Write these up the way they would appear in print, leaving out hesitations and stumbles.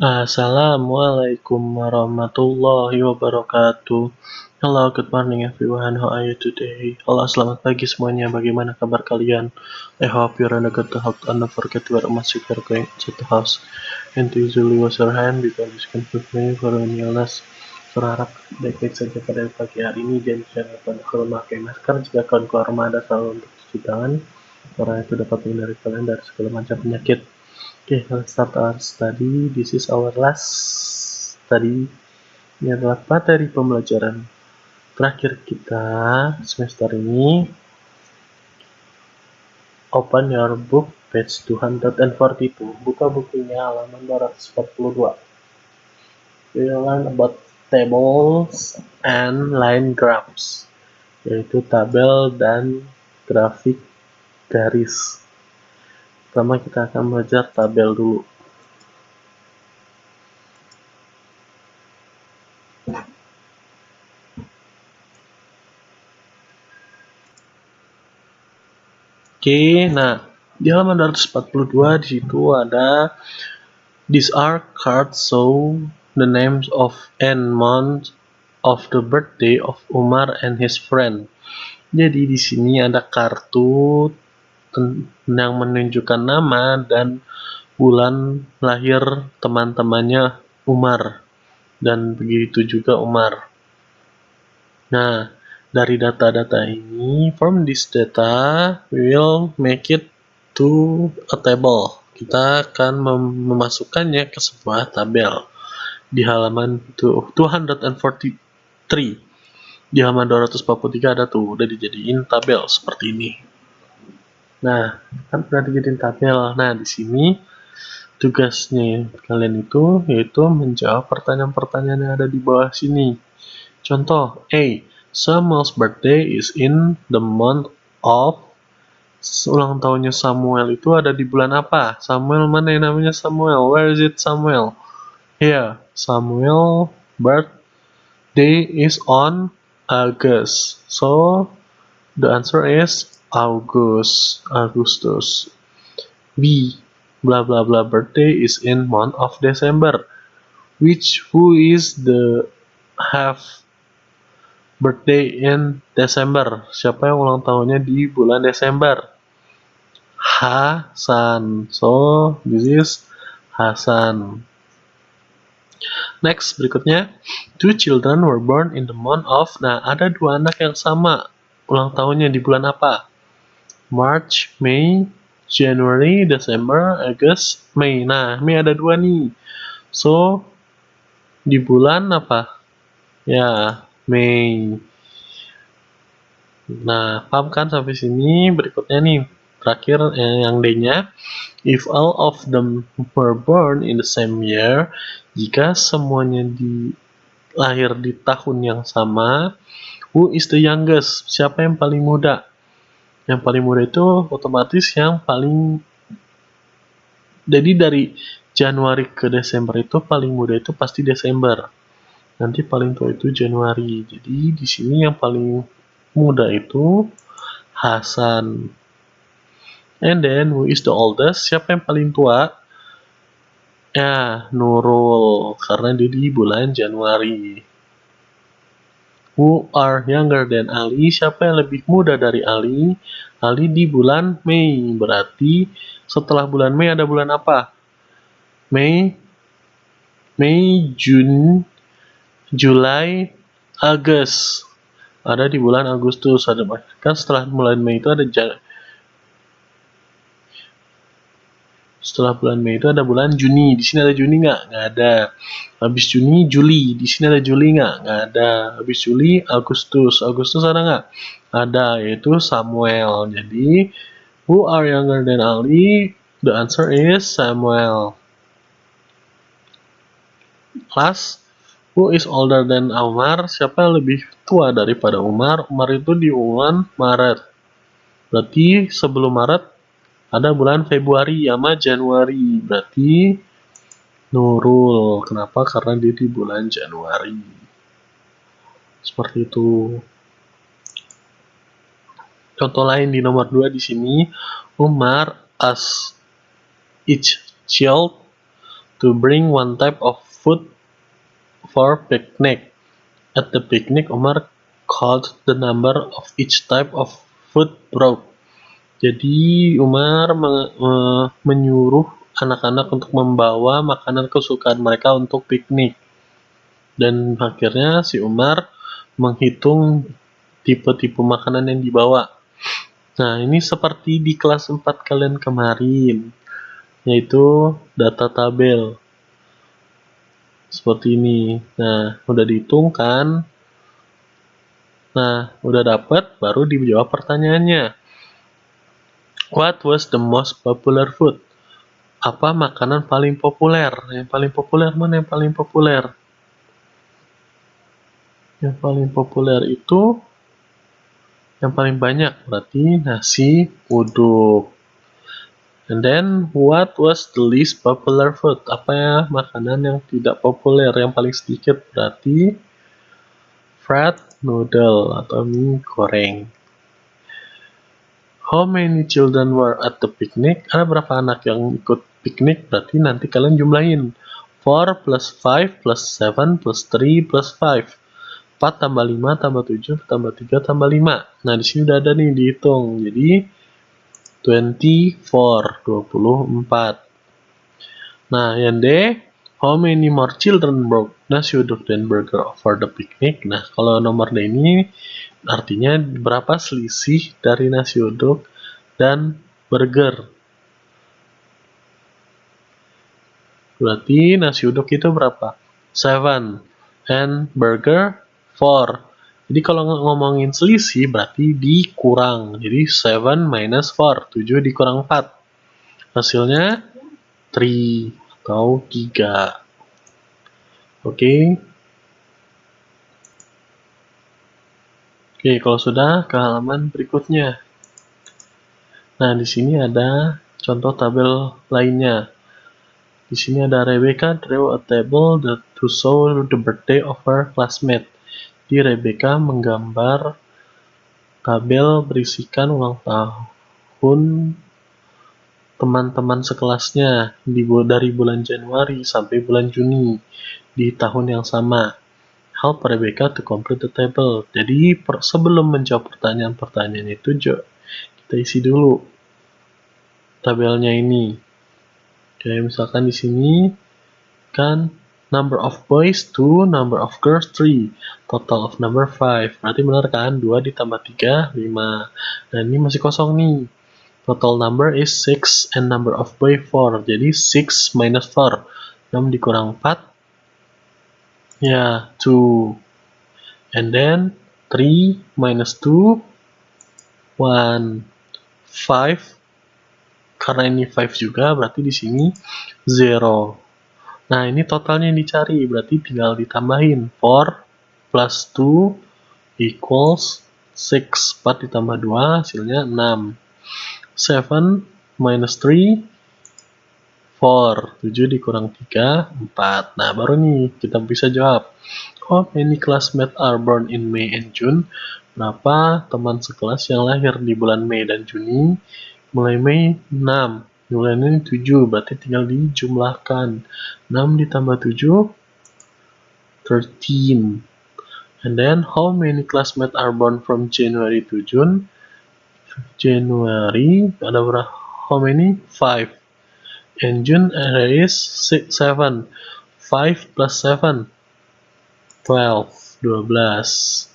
Assalamualaikum warahmatullahi wabarakatuh. Hello, good morning everyone. How are you today? Halo, selamat pagi semuanya. Bagaimana kabar kalian? I hope you're in a good health and don't forget to wear a mask if you're going to the house. And to usually wash your hand because you can put me for any illness. Berharap baik-baik saja pada pagi hari ini dan jangan lupa untuk memakai masker jika kalian keluar rumah ada selalu untuk cuci tangan karena itu dapat menghindari kalian dari segala macam penyakit. Okay, let's start our study. This is our last study. Ini adalah materi pembelajaran terakhir kita semester ini. Open your book, page 242. Buka bukunya halaman 242. We will learn about tables and line graphs, yaitu tabel dan grafik garis. Pertama kita akan belajar tabel dulu. Oke, nah di halaman 242 di situ ada these are cards show the names of and month of the birthday of Umar and his friend. Jadi di sini ada kartu yang menunjukkan nama dan bulan lahir teman-temannya Umar dan begitu juga Umar. Nah, dari data-data ini, from this data, we will make it to a table. Kita akan memasukkannya ke sebuah tabel. Di halaman 243. Di halaman 243 ada tuh, udah dijadiin tabel seperti ini. Nah, kan udah dijadiin tabel. Nah, di sini tugasnya kalian itu yaitu menjawab pertanyaan-pertanyaan yang ada di bawah sini. Contoh A. Samuel's birthday is in the month of. Ulang tahunnya Samuel itu ada di bulan apa? Samuel mana yang namanya Samuel? Where is it Samuel? Here, Samuel birthday is on August. So the answer is Augustus. B. Blah blah blah birthday is in month of December. Who is the have birthday in December? Siapa yang ulang tahunnya di bulan Desember? Hasan. So this is Hasan. Next, berikutnya, two children were born in the month of. Nah, ada dua anak yang sama. Ulang tahunnya di bulan apa? March, May, January, December, August, May. Nah, May ada dua nih. So, di bulan apa? Ya, May. Nah, paham kan sampai sini? Berikutnya nih, terakhir yang D-nya. If all of them were born in the same year, jika semuanya lahir di tahun yang sama, who is the youngest? Siapa yang paling muda? Yang paling muda itu otomatis yang paling. Jadi dari Januari ke Desember itu paling muda itu pasti Desember. Nanti paling tua itu Januari. Jadi di sini yang paling muda itu Hasan. And then who is the oldest? Siapa yang paling tua? Ya, Nurul, karena dia di bulan Januari. Who are younger than Ali? Siapa yang lebih muda dari Ali? Ali di bulan Mei. Berarti setelah bulan Mei ada bulan apa? Mei, Juni, Juli, Agustus. Ada di bulan Agustus. Ada kan setelah bulan Mei itu ada setelah bulan Mei itu ada bulan Juni. Di sini ada Juni nggak? Nggak ada. Habis Juni, Juli. Di sini ada Juli nggak? Nggak ada. Habis Juli, Agustus. Agustus ada nggak? Ada, yaitu Samuel. Jadi, who are younger than Ali? The answer is Samuel. Last, who is older than Umar? Siapa yang lebih tua daripada Umar? Umar itu di bulan Maret. Berarti sebelum Maret ada bulan Februari sama Januari. Berarti Nurul. Kenapa? Karena dia di bulan Januari. Seperti itu. Contoh lain di nomor 2 di sini, Umar as each child to bring one type of food for picnic. At the picnic, Umar called the number of each type of food brought. Jadi Umar menyuruh anak-anak untuk membawa makanan kesukaan mereka untuk piknik. Dan akhirnya si Umar menghitung tipe-tipe makanan yang dibawa. Nah, ini seperti di kelas 4 kalian kemarin, yaitu data tabel. Seperti ini. Nah, udah dihitung kan? Nah, udah dapat, baru dijawab pertanyaannya. What was the most popular food? Apa makanan paling populer? Yang paling populer mana yang paling populer? Yang paling populer itu yang paling banyak, berarti nasi uduk. And then, what was the least popular food? Apa ya makanan yang tidak populer, yang paling sedikit? Berarti fried noodle atau mie goreng. How many children were at the picnic? Ada berapa anak yang ikut piknik? Berarti nanti kalian jumlahin. 4 plus 5 plus 7 plus 3 plus 5. 4 tambah 5 tambah 7 tambah 3 tambah 5. Nah, di sini udah ada nih dihitung. Jadi 24. Nah, yang D, how many more children brought nasi uduk dan burger for the picnic? Nah, kalau nomor D ini artinya berapa selisih dari nasi uduk dan burger. Berarti nasi uduk itu berapa? 7 and burger 4. Jadi kalau ngomongin selisih berarti dikurang. Jadi 7 minus 4, 7 dikurang 4. Hasilnya 3 atau 3. Oke. Oke, kalau sudah ke halaman berikutnya. Nah, di sini ada contoh tabel lainnya. Di sini ada Rebecca drew a table to show the birthday of her classmate. Di Rebecca menggambar tabel berisikan ulang tahun teman-teman sekelasnya dari bulan Januari sampai bulan Juni di tahun yang sama. Help Rebecca to complete the table. Jadi sebelum menjawab pertanyaan-pertanyaan itu, kita isi dulu tabelnya ini. Kayak misalkan di sini kan number of boys 2, number of girls 3, total of number 5. Berarti benar kan? 2 ditambah 3, 5. Dan ini masih kosong nih. Total number is 6 and number of boy 4. Jadi 6 minus 4. 6 dikurang 4. Ya, 2. And then 3 minus 2, 1. 5. Karena ini 5 juga, berarti di sini 0. Nah, ini totalnya yang dicari, berarti tinggal ditambahin. 4 plus 2 equals 6. 4 ditambah 2, hasilnya 6. 7 minus 3, 4. 7 dikurang 3, 4. Nah, baru nih kita bisa jawab. How many classmates are born in May and June? Berapa teman sekelas yang lahir di bulan Mei dan Juni? Mulai Mei 6. Nilainya 7, berarti tinggal dijumlahkan. 6 ditambah 7, 13. And then, how many classmates are born from January to June? January, ada berapa? How many? 5. And June there is 7. 5 plus 7, 12.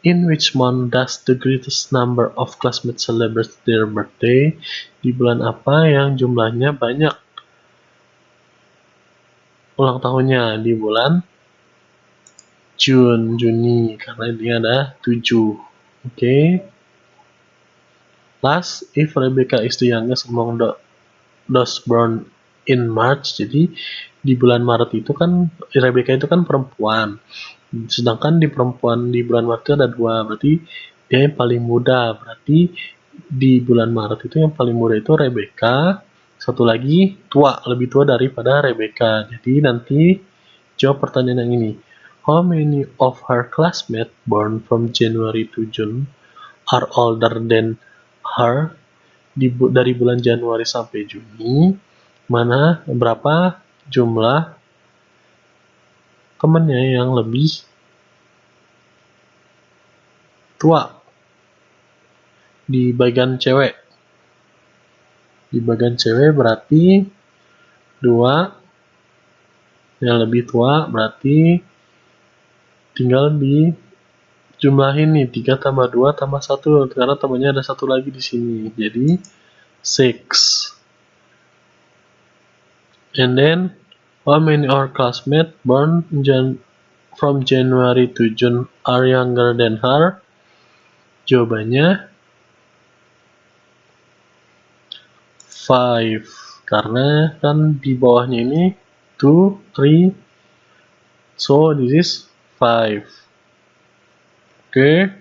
In which month does the greatest number of classmates celebrate their birthday? Di bulan apa yang jumlahnya banyak ulang tahunnya? Di bulan Juni, karena dia ada 7. Oke. Last, if Rebecca is the youngest among those born in March, jadi di bulan Maret itu kan Rebecca itu kan perempuan. Sedangkan di perempuan di bulan Maret itu ada 2, berarti dia yang paling muda. Berarti di bulan Maret itu yang paling muda itu Rebecca, satu lagi lebih tua daripada Rebecca. Jadi nanti jawab pertanyaan yang ini. How many of her classmates born from January to June are older than her? Dari bulan Januari sampai Juni, berapa jumlah temennya yang lebih tua di bagian cewek. Di bagian cewek berarti 2 yang lebih tua, berarti tinggal dijumlahin nih 3 tambah 2 tambah 1 karena temannya ada 1 lagi di sini. Jadi 6. And then how many our classmates born from January to June are younger than her? Jawabannya 5. Karena kan di bawahnya ini 2, 3, so this is 5. Oke.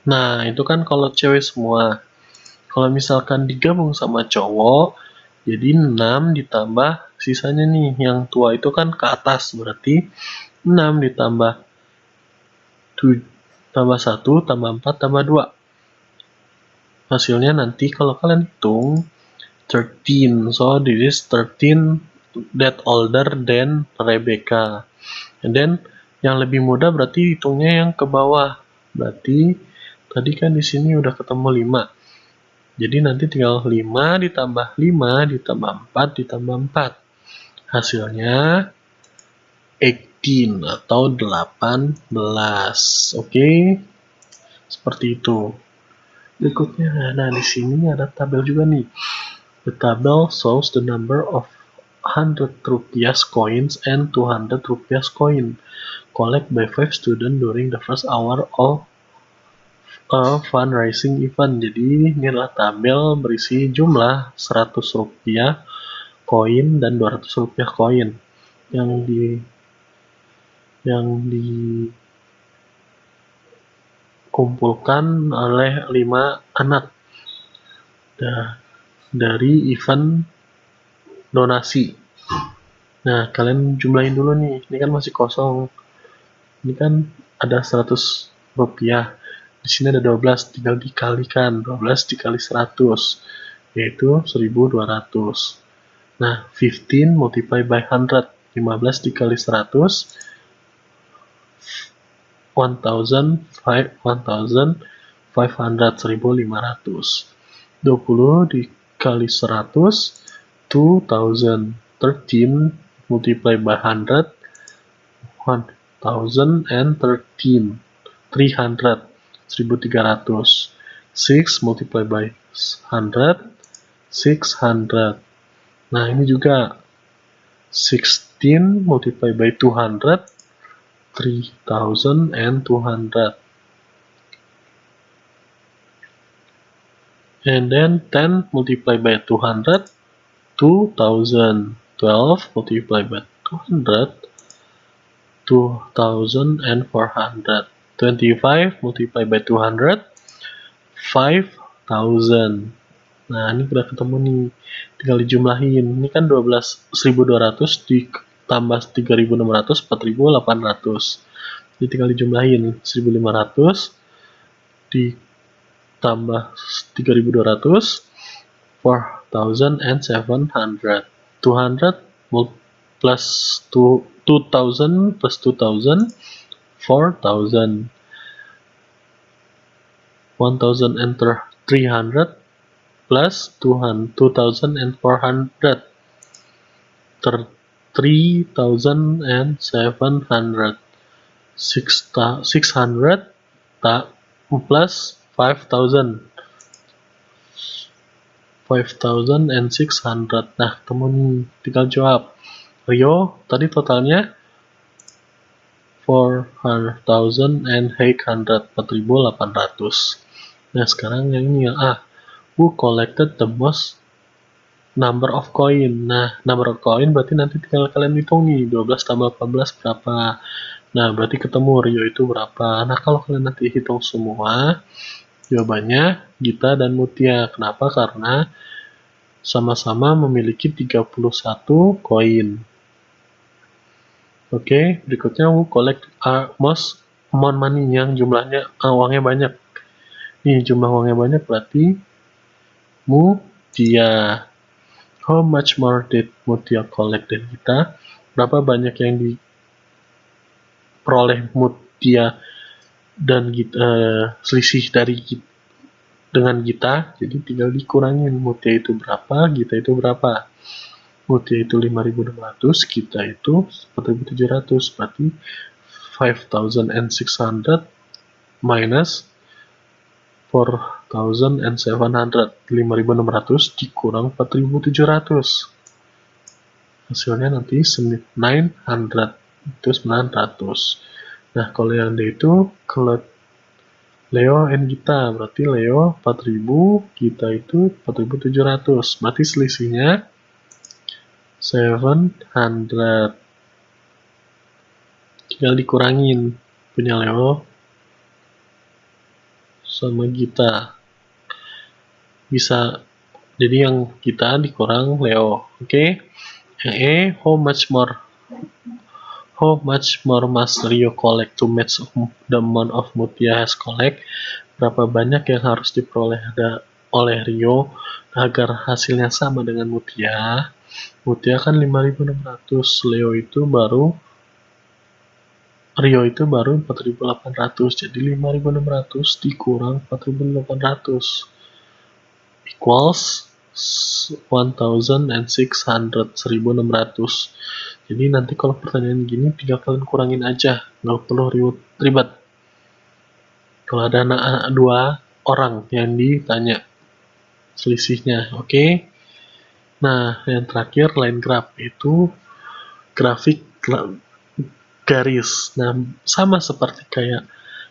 Nah, itu kan kalau cewek semua. Kalau misalkan digabung sama cowok, jadi 6 ditambah sisanya nih, yang tua itu kan ke atas, berarti 6 ditambah 1 tambah 4 tambah 2. Hasilnya nanti kalau kalian hitung 13. So this is 13 that older than Rebecca. And then yang lebih muda berarti hitungnya yang ke bawah. Berarti tadi kan di sini udah ketemu 5. Jadi nanti tinggal 5 ditambah 5 ditambah 4 ditambah 4. Hasilnya 18 atau 18. Oke. Seperti itu. Berikutnya, nah di sini ada tabel juga nih. The table shows the number of 100 rupiah coins and 200 rupiah coin collect by 5 students during the first hour of a fundraising event. Jadi ini adalah tabel berisi jumlah 100 rupiah koin dan 200 rupiah koin yang dikumpulkan oleh 5 anak dari event donasi. Nah, kalian jumlahin dulu nih. Ini kan masih kosong. Ini kan ada 100 rupiah. Di sini ada 12, tinggal dikalikan. 12 dikali 100, yaitu 1200. Nah, 15 multiply by 100. 15 dikali 100, 1500, 1500. 20 dikali 100, 2000. 13 multiply by 100, 1013. 300, 1300. 6 multiply by 100, 600. Nah, ini juga 16 multiply by 200, 3200. And then 10 multiply by 200, 2000. 12 multiply by 200, 2400. 25 multiply by 200, 5000. Nah, ini udah ketemu nih. Tinggal dijumlahin. Ini kan 12.200 ditambah 3.600, 4.800. Jadi tinggal dijumlahin. 1.500 ditambah 3.200, 4,700. 200 plus 2000 plus 2000, 4,000. 1,300 plus 2,400, 3,700. 600 plus 5,000, 5,600. Nah, ketemu nih, tinggal jawab. Rio tadi totalnya 4,800, 4.800. Nah, sekarang yang ini ya. Who collected the most number of coin? Nah, number of coin berarti nanti tinggal kalian hitung nih, 12 tambah 18 berapa. Nah, berarti ketemu Rio itu berapa. Nah, kalau kalian nanti hitung semua, jawabannya Gita dan Mutia. Kenapa? Karena sama-sama memiliki 31 koin. Oke, berikutnya who collect most amount money, yang jumlahnya uangnya banyak. Nih, jumlah uangnya banyak berarti Mutia. How much more did Mutia collect than Gita? Berapa banyak yang diperoleh Mutia dan Gita, selisih dari Gita dengan Gita? Jadi tinggal dikurangin, Mutia itu berapa, Gita itu berapa. Mutia itu 5.600, Gita itu 4.700, berarti 5,600 minus 4,700, 5.600 dikurang 4.700. Hasilnya nanti 900, itu 900. Nah, kalau yang D itu kalau Leo and Gita, berarti Leo 4.000, Gita itu 4.700. Berarti selisihnya 700. Tinggal dikurangin punya Leo sama Gita. Bisa jadi yang Gita dikurang Leo. Oke. Yang E, how much more must Rio collect to match the amount of Mutia has collect? Berapa banyak yang harus diperoleh oleh Rio agar hasilnya sama dengan Mutia? Mutia kan 5.600, Rio itu baru 4.800, jadi 5.600 dikurang 4.800 equals 1,600, 1.600. Jadi nanti kalau pertanyaan gini tinggal kalian kurangin aja, nggak perlu ribet. Kalau ada dua orang yang ditanya selisihnya, oke? Nah, yang terakhir line graph itu grafik garis. Nah, sama seperti kayak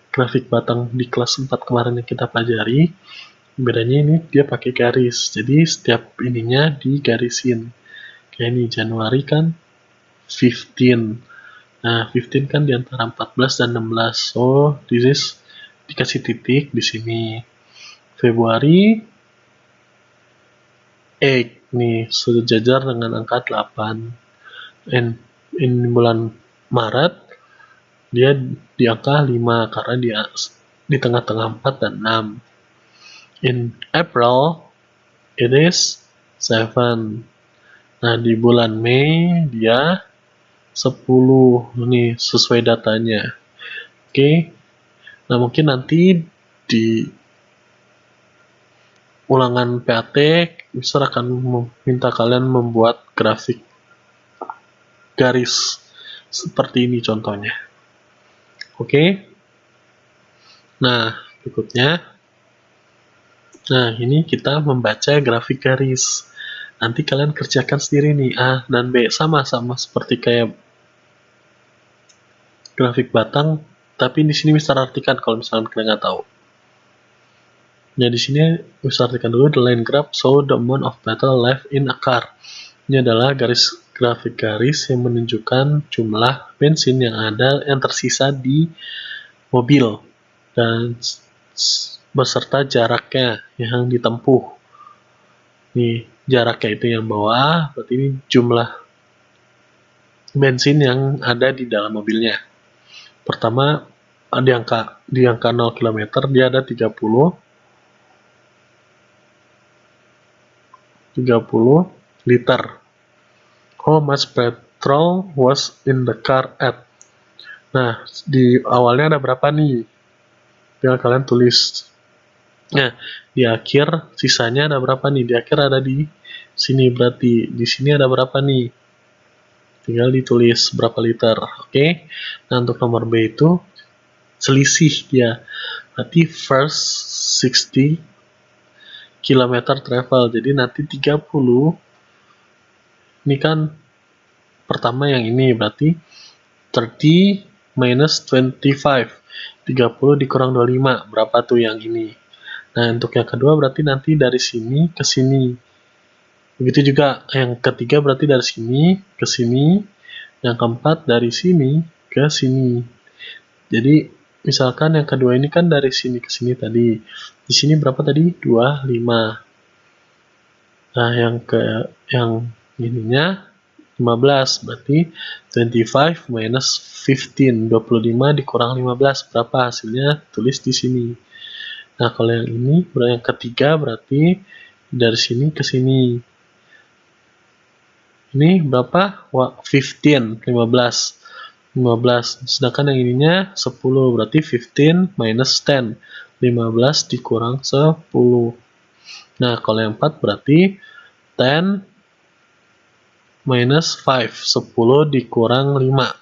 grafik batang di kelas 4 kemarin yang kita pelajari, bedanya ini dia pakai garis. Jadi setiap ininya digarisin. Kayak ini Januari kan 15. Nah, 15 kan di antara 14 dan 16. So, this is dikasih titik di sini. Februari 8 nih, sejajar dengan angka 8. And in bulan Maret dia di angka 5 karena dia di tengah-tengah 4 dan 6. In April it is 7. Nah, di bulan Mei dia 10 nih sesuai datanya. Oke. Nah, mungkin nanti di ulangan PAT Mister akan meminta kalian membuat grafik garis seperti ini contohnya. Oke. Nah, berikutnya. Nah, ini kita membaca grafik garis. Nanti kalian kerjakan sendiri nih, A dan B sama-sama seperti kayak grafik batang, tapi di sini Mister artikan kalau misalnya kalian nggak tahu. Nah, di sini Mister artikan dulu the line graph show the amount of petrol left in a car. Ini adalah grafik garis yang menunjukkan jumlah bensin yang tersisa di mobil dan beserta jaraknya yang ditempuh. Nih, jaraknya itu yang bawah, berarti ini jumlah bensin yang ada di dalam mobilnya. Pertama, di angka 0 km dia ada 30 liter. How much petrol was in the car at? Nah, di awalnya ada berapa nih? Tinggal kalian tulis. Nah, di akhir sisanya ada berapa nih? Di akhir ada di sini, berarti di sini ada berapa nih? Tinggal ditulis berapa liter. Oke. Nah, untuk nomor B itu selisih dia. Berarti first 60 km travel. Jadi nanti 30 ini kan pertama yang ini berarti 30 minus 25. 30 dikurang 25. Berapa tuh yang ini? Nah, untuk yang kedua berarti nanti dari sini ke sini. Begitu juga yang ketiga berarti dari sini ke sini. Yang keempat dari sini ke sini. Jadi misalkan yang kedua ini kan dari sini ke sini tadi. Di sini berapa tadi? 25. Nah, yang ininya 15, berarti 25 minus 15, 25 dikurang 15, berapa hasilnya? Tulis di sini. Nah, kalau yang ini, yang ketiga berarti dari sini ke sini. Ini berapa? 15, 15. Sedangkan yang ininya 10, berarti 15 minus 10. 15 dikurang 10. Nah, kalau yang 4 berarti 10 minus 5. 10 dikurang 5.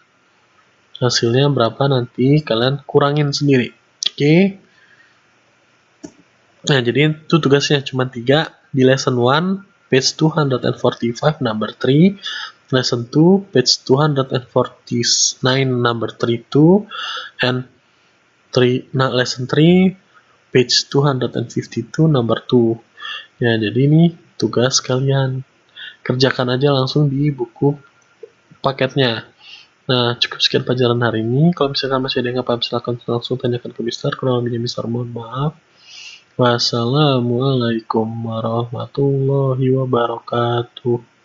Hasilnya berapa nanti kalian kurangin sendiri. Oke. Nah, jadi itu tugasnya cuma 3 di lesson 1, page 245, number 3. Lesson 2, page 249, number 32, and lesson 3, page 252, number 2. Ya, jadi ini tugas kalian. Kerjakan aja langsung di buku paketnya. Nah, cukup sekian pelajaran hari ini. Kalau misalkan masih ada yang nggak paham, silahkan langsung tanyakan ke Mister. Kalau lebihnya Mister, mohon maaf. Wassalamualaikum warahmatullahi wabarakatuh.